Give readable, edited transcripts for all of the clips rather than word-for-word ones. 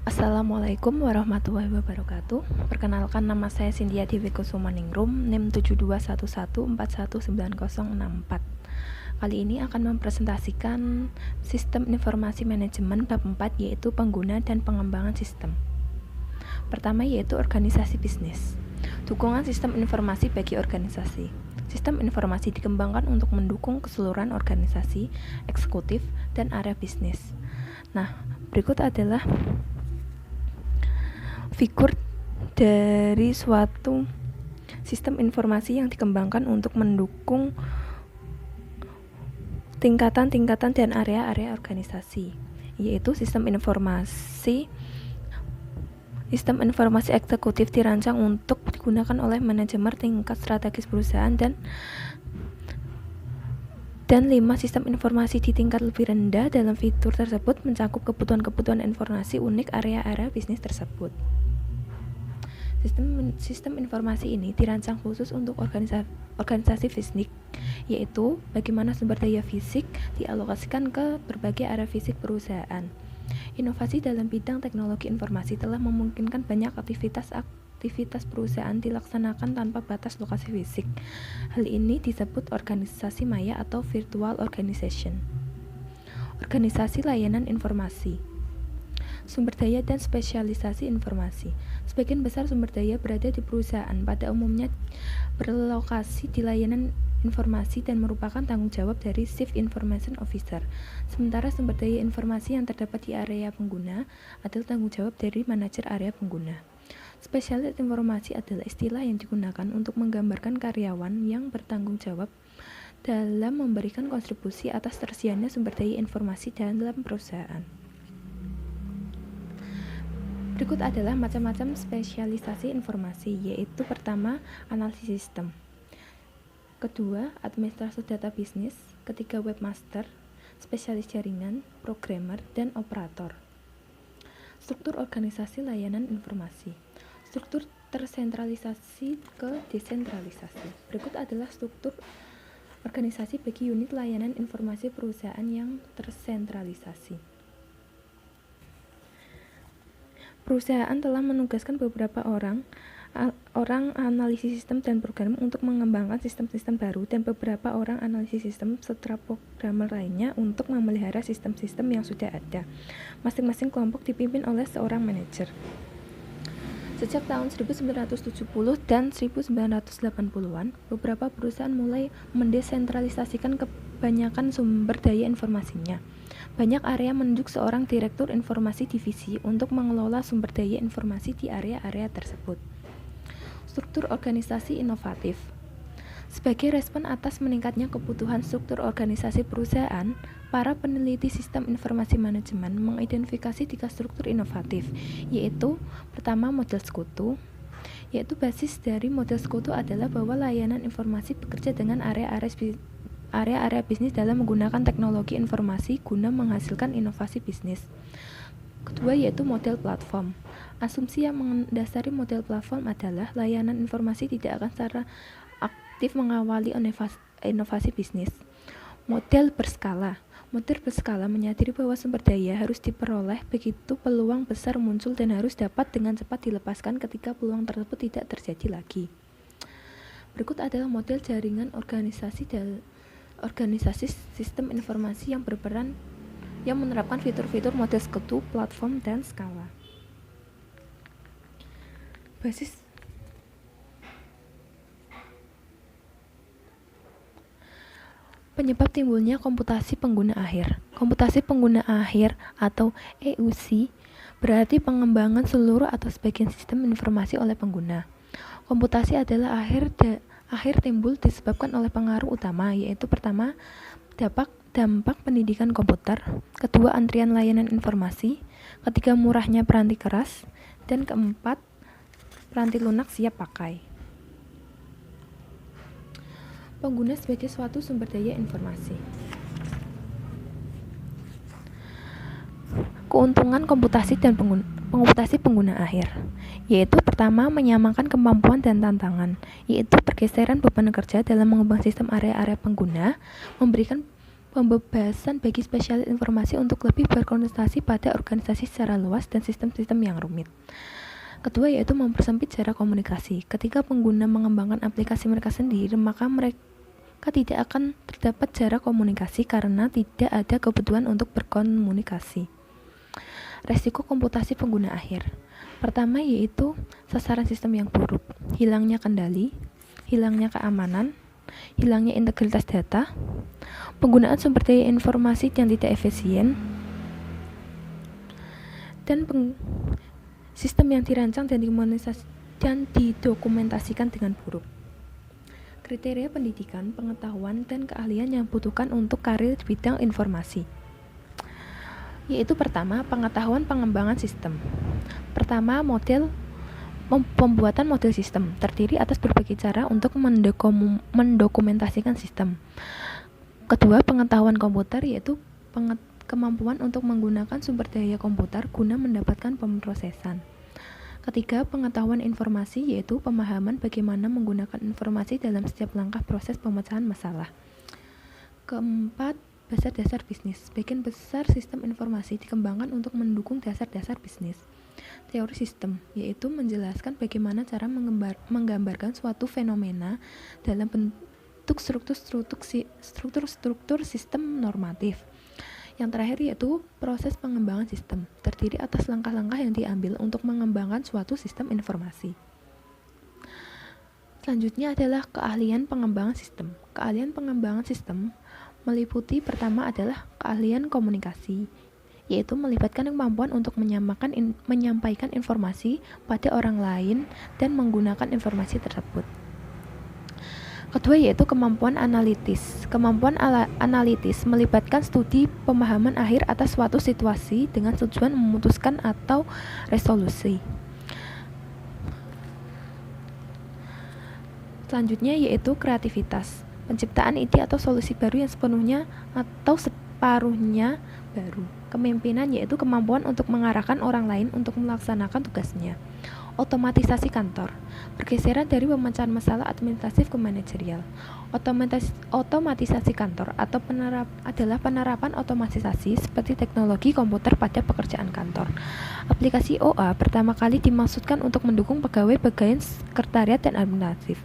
Assalamualaikum warahmatullahi wabarakatuh. Perkenalkan, nama saya Cynthia Dewi Kusumaningrum, NIM 7211419064. Kali ini akan mempresentasikan Sistem Informasi Manajemen bab 4, yaitu pengguna dan pengembangan sistem. Pertama yaitu organisasi bisnis. Dukungan sistem informasi bagi organisasi. Sistem informasi dikembangkan untuk mendukung keseluruhan organisasi, eksekutif, dan area bisnis. Nah, berikut adalah figur dari suatu sistem informasi yang dikembangkan untuk mendukung tingkatan-tingkatan dan area-area organisasi, yaitu sistem informasi eksekutif dirancang untuk digunakan oleh manajemen tingkat strategis perusahaan dan 5 sistem informasi di tingkat lebih rendah dalam fitur tersebut mencakup kebutuhan-kebutuhan informasi unik area-area bisnis tersebut. Sistem informasi ini dirancang khusus untuk organisasi fisik, yaitu bagaimana sumber daya fisik dialokasikan ke berbagai area fisik perusahaan. Inovasi dalam bidang teknologi informasi telah memungkinkan banyak aktivitas perusahaan dilaksanakan tanpa batas lokasi fisik. Hal ini disebut organisasi maya atau virtual organization. Organisasi layanan informasi. Sumber daya dan spesialisasi informasi. Sebagian besar sumber daya berada di perusahaan, pada umumnya berlokasi di layanan informasi dan merupakan tanggung jawab dari Chief Information Officer. Sementara sumber daya informasi yang terdapat di area pengguna adalah tanggung jawab dari manajer area pengguna. Spesialis informasi adalah istilah yang digunakan untuk menggambarkan karyawan yang bertanggung jawab dalam memberikan kontribusi atas tersedianya sumber daya informasi dalam perusahaan. Berikut adalah macam-macam spesialisasi informasi, yaitu pertama, analisis sistem. Kedua, administrator data bisnis. Ketiga, webmaster, spesialis jaringan, programmer, dan operator. Struktur organisasi layanan informasi. Struktur tersentralisasi ke desentralisasi. Berikut adalah struktur organisasi bagi unit layanan informasi perusahaan yang tersentralisasi. Perusahaan telah menugaskan beberapa orang analisis sistem dan program untuk mengembangkan sistem-sistem baru, dan beberapa orang analisis sistem serta programmer lainnya untuk memelihara sistem-sistem yang sudah ada. Masing-masing kelompok dipimpin oleh seorang manajer. Sejak tahun 1970 dan 1980-an, beberapa perusahaan mulai mendesentralisasikan kebanyakan sumber daya informasinya. Banyak area menunjuk seorang direktur informasi divisi untuk mengelola sumber daya informasi di area-area tersebut. Struktur organisasi inovatif. Sebagai respon atas meningkatnya kebutuhan struktur organisasi perusahaan, para peneliti sistem informasi manajemen mengidentifikasi 3 struktur inovatif, yaitu pertama, model sekutu, yaitu basis dari model sekutu adalah bahwa layanan informasi bekerja dengan area-area bisnis dalam menggunakan teknologi informasi guna menghasilkan inovasi bisnis. Kedua yaitu model platform. Asumsi yang mendasari model platform adalah layanan informasi tidak akan secara aktif mengawali inovasi bisnis. Model berskala. Model berskala menyadari bahwa sumber daya harus diperoleh begitu peluang besar muncul dan harus dapat dengan cepat dilepaskan ketika peluang tersebut tidak terjadi lagi. Berikut adalah model jaringan organisasi sistem informasi yang berperan yang menerapkan fitur-fitur model sekutu, platform, dan skala. Penyebab timbulnya komputasi pengguna akhir. Komputasi pengguna akhir atau EUC berarti pengembangan seluruh atau sebagian sistem informasi oleh pengguna. Komputasi adalah akhir timbul disebabkan oleh pengaruh utama, yaitu pertama, dampak pendidikan komputer, kedua, antrian layanan informasi, ketiga, murahnya peranti keras, dan keempat, peranti lunak siap pakai. Pengguna sebagai suatu sumber daya informasi. Keuntungan komputasi dan komputasi pengguna akhir, yaitu pertama, menyamakan kemampuan dan tantangan, yaitu pergeseran beban kerja dalam mengubah sistem area-area pengguna, memberikan pembebasan bagi spesialis informasi untuk lebih berkonsentrasi pada organisasi secara luas dan sistem-sistem yang rumit. Kedua yaitu mempersempit jarak komunikasi. Ketika pengguna mengembangkan aplikasi mereka sendiri, maka mereka tidak akan terdapat jarak komunikasi karena tidak ada kebutuhan untuk berkomunikasi. Resiko komputasi pengguna akhir. Pertama yaitu sasaran sistem yang buruk, hilangnya kendali, hilangnya keamanan, hilangnya integritas data, penggunaan sumber daya informasi yang tidak efisien, dan sistem yang dirancang dan didokumentasikan dengan buruk. Kriteria pendidikan, pengetahuan, dan keahlian yang dibutuhkan untuk karir di bidang informasi. Yaitu pertama, pengetahuan pengembangan sistem. Pertama, pembuatan model sistem terdiri atas berbagai cara untuk mendokumentasikan sistem. Kedua, pengetahuan komputer yaitu kemampuan untuk menggunakan sumber daya komputer guna mendapatkan pemrosesan. Ketiga, pengetahuan informasi yaitu pemahaman bagaimana menggunakan informasi dalam setiap langkah proses pemecahan masalah. Keempat, dasar-dasar bisnis. Sebagian besar sistem informasi dikembangkan untuk mendukung dasar-dasar bisnis. Teori sistem yaitu menjelaskan bagaimana cara menggambarkan suatu fenomena dalam bentuk struktur sistem normatif. Yang terakhir yaitu proses pengembangan sistem, terdiri atas langkah-langkah yang diambil untuk mengembangkan suatu sistem informasi. Selanjutnya adalah keahlian pengembangan sistem. Keahlian pengembangan sistem meliputi pertama adalah keahlian komunikasi, yaitu melibatkan kemampuan untuk menyampaikan informasi pada orang lain dan menggunakan informasi tersebut. Kedua yaitu kemampuan analitis. Kemampuan analitis melibatkan studi pemahaman akhir atas suatu situasi dengan tujuan memutuskan atau resolusi. Selanjutnya yaitu kreativitas. Penciptaan ide atau solusi baru yang sepenuhnya atau separuhnya baru. Kepemimpinan yaitu kemampuan untuk mengarahkan orang lain untuk melaksanakan tugasnya. Otomatisasi kantor. Pergeseran dari pemecahan masalah administratif ke manajerial. Otomatisasi kantor atau adalah penerapan otomatisasi seperti teknologi komputer pada pekerjaan kantor. Aplikasi OA pertama kali dimaksudkan untuk mendukung pegawai bagian sekretariat dan administratif.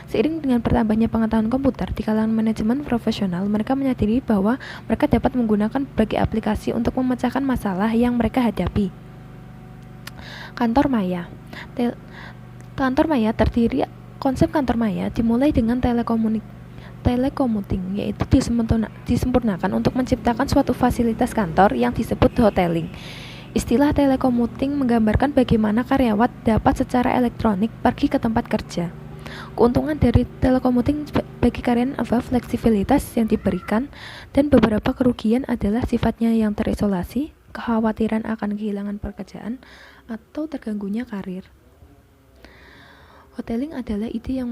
Seiring dengan bertambahnya pengetahuan komputer di kalangan manajemen profesional, mereka menyadari bahwa mereka dapat menggunakan berbagai aplikasi untuk memecahkan masalah yang mereka hadapi. Kantor maya. Konsep kantor maya dimulai dengan telekomuting, yaitu disempurnakan untuk menciptakan suatu fasilitas kantor yang disebut hoteling. Istilah telekomuting menggambarkan bagaimana karyawan dapat secara elektronik pergi ke tempat kerja. Keuntungan dari telekomuting bagi karyawan adalah fleksibilitas yang diberikan, dan beberapa kerugian adalah sifatnya yang terisolasi, kekhawatiran akan kehilangan pekerjaan, atau terganggunya karir. Hoteling adalah ide yang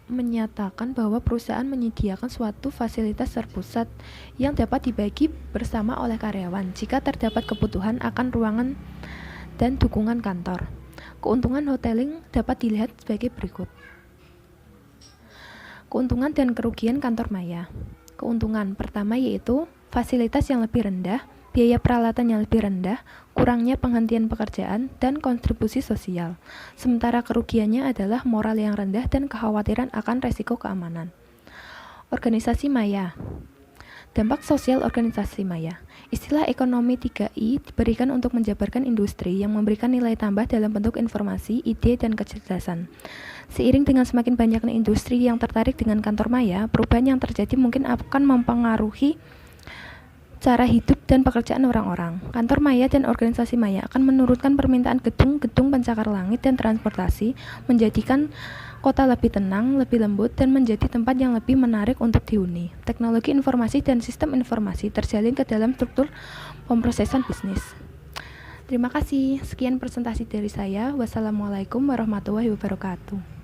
menyatakan bahwa perusahaan menyediakan suatu fasilitas terpusat yang dapat dibagi bersama oleh karyawan jika terdapat kebutuhan akan ruangan dan dukungan kantor. Keuntungan hoteling dapat dilihat sebagai berikut. Keuntungan dan kerugian kantor maya. Keuntungan pertama yaitu fasilitas yang lebih rendah, biaya peralatan yang lebih rendah, kurangnya penghentian pekerjaan, dan kontribusi sosial. Sementara kerugiannya adalah moral yang rendah dan kekhawatiran akan resiko keamanan. Organisasi maya. Dampak sosial organisasi maya. Istilah ekonomi 3I diberikan untuk menjabarkan industri yang memberikan nilai tambah dalam bentuk informasi, ide, dan kecerdasan. Seiring dengan semakin banyaknya industri yang tertarik dengan kantor maya, perubahan yang terjadi mungkin akan mempengaruhi cara hidup dan pekerjaan orang-orang. Kantor maya dan organisasi maya akan menurunkan permintaan gedung-gedung pencakar langit dan transportasi, menjadikan kota lebih tenang, lebih lembut, dan menjadi tempat yang lebih menarik untuk dihuni. Teknologi informasi dan sistem informasi terjalin ke dalam struktur pemrosesan bisnis. Terima kasih. Sekian presentasi dari saya. Wassalamualaikum warahmatullahi wabarakatuh.